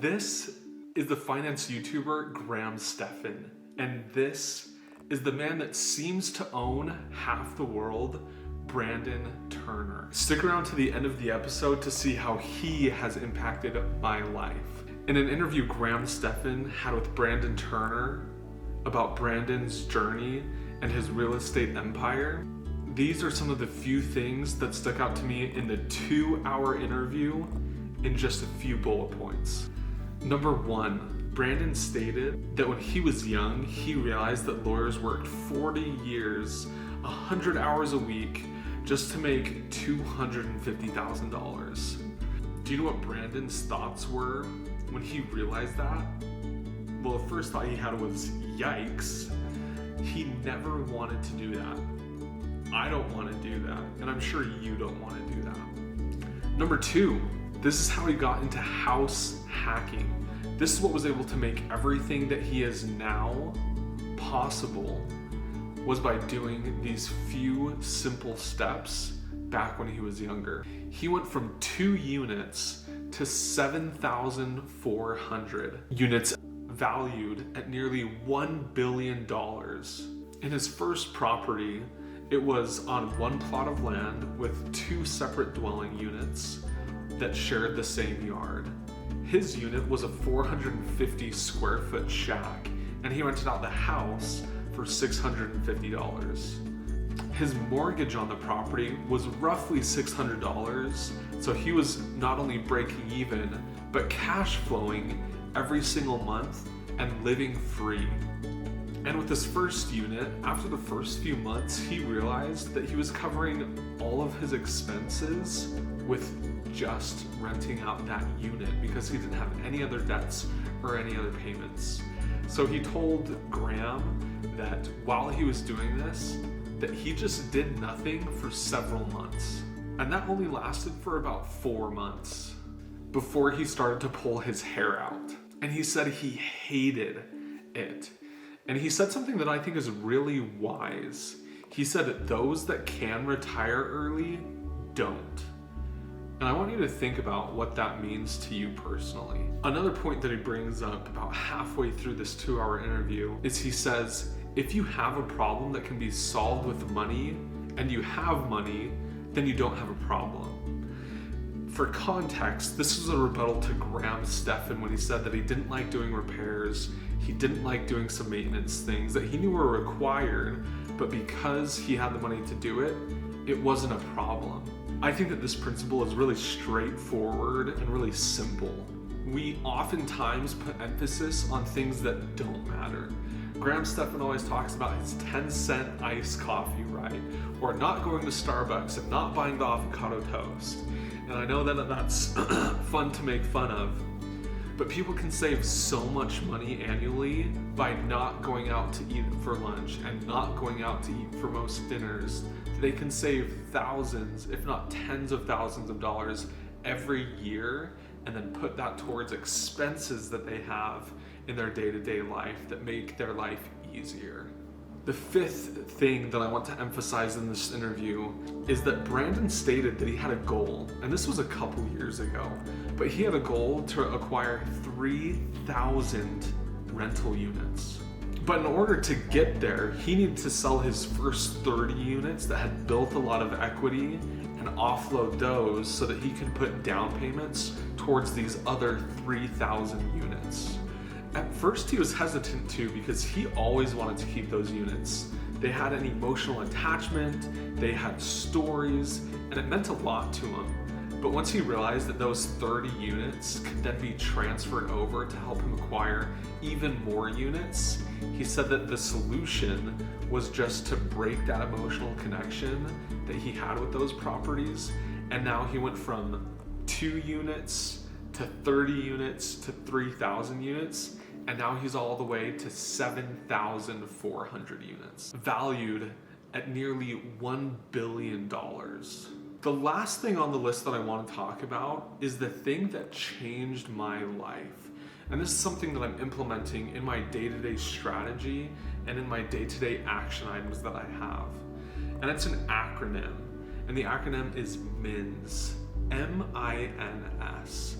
This is the finance YouTuber Graham Stephan, and this is the man that seems to own half the world, Brandon Turner. Stick around to the end of the episode to see how he has impacted my life. In an interview Graham Stephan had with Brandon Turner about Brandon's journey and his real estate empire, these are some of the few things that stuck out to me in the 2-hour interview in just a few bullet points. Number 1, Brandon stated that when he was young, he realized that lawyers worked 40 years, 100 hours a week, just to make $250,000. Do you know what Brandon's thoughts were when he realized that? Well, the first thought he had was, yikes. He never wanted to do that. I don't want to do that, and I'm sure you don't want to do that. Number 2, this is how he got into house hacking. This is what was able to make everything that he is now possible, was by doing these few simple steps back when he was younger. He went from 2 units to 7,400 units valued at nearly $1 billion. In his first property, it was on one plot of land with 2 separate dwelling units that shared the same yard. His unit was a 450 square foot shack, and he rented out the house for $650. His mortgage on the property was roughly $600, so he was not only breaking even, but cash flowing every single month and living free. And with his first unit, after the first few months, he realized that he was covering all of his expenses with just renting out that unit because he didn't have any other debts or any other payments. So he told Graham that while he was doing this, that he just did nothing for several months. And that only lasted for about 4 months before he started to pull his hair out. And he said he hated it. And he said something that I think is really wise. He said that those that can retire early don't. And I want you to think about what that means to you personally. Another point that he brings up about halfway through this 2-hour interview is he says, if you have a problem that can be solved with money and you have money, then you don't have a problem. For context, this was a rebuttal to Graham Stephan when he said that he didn't like doing repairs, he didn't like doing some maintenance things that he knew were required, but because he had the money to do it, it wasn't a problem. I think that this principle is really straightforward and really simple. We oftentimes put emphasis on things that don't matter. Graham Stephan always talks about his 10-cent iced coffee, right? Or not going to Starbucks and not buying the avocado toast. And I know that that's fun to make fun of, but people can save so much money annually by not going out to eat for lunch and not going out to eat for most dinners. They can save thousands, if not tens of thousands of dollars every year and then put that towards expenses that they have in their day-to-day life that make their life easier. The 5th thing that I want to emphasize in this interview is that Brandon stated that he had a goal, and this was a couple years ago, but he had a goal to acquire 3,000 rental units. But in order to get there, he needed to sell his first 30 units that had built a lot of equity and offload those so that he could put down payments towards these other 3,000 units. At first he was hesitant too because he always wanted to keep those units. They had an emotional attachment, they had stories, and it meant a lot to him. But once he realized that those 30 units could then be transferred over to help him acquire even more units, he said that the solution was just to break that emotional connection that he had with those properties. And now he went from 2 units to 30 units to 3,000 units. And now he's all the way to 7,400 units, valued at nearly $1 billion. The last thing on the list that I want to talk about is the thing that changed my life. And this is something that I'm implementing in my day-to-day strategy and in my day-to-day action items that I have. And it's an acronym. And the acronym is MINS, M-I-N-S.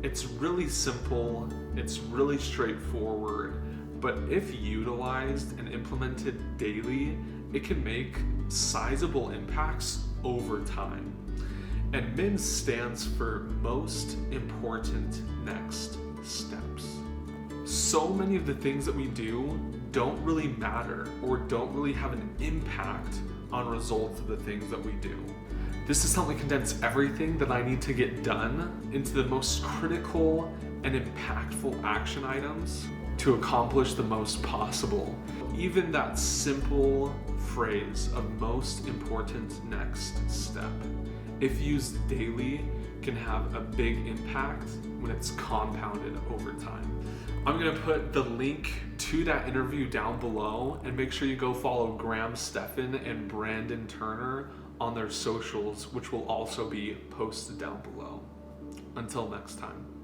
It's really simple, it's really straightforward, but if utilized and implemented daily, it can make sizable impacts over time. And MIN stands for Most Important Next Steps. So many of the things that we do don't really matter or don't really have an impact on results of the things that we do. This is helping me condense everything that I need to get done into the most critical and impactful action items to accomplish the most possible. Even that simple phrase of most important next step, if used daily, can have a big impact when it's compounded over time. I'm gonna put the link to that interview down below, and make sure you go follow Graham Stephan and Brandon Turner on their socials, which will also be posted down below. Until next time.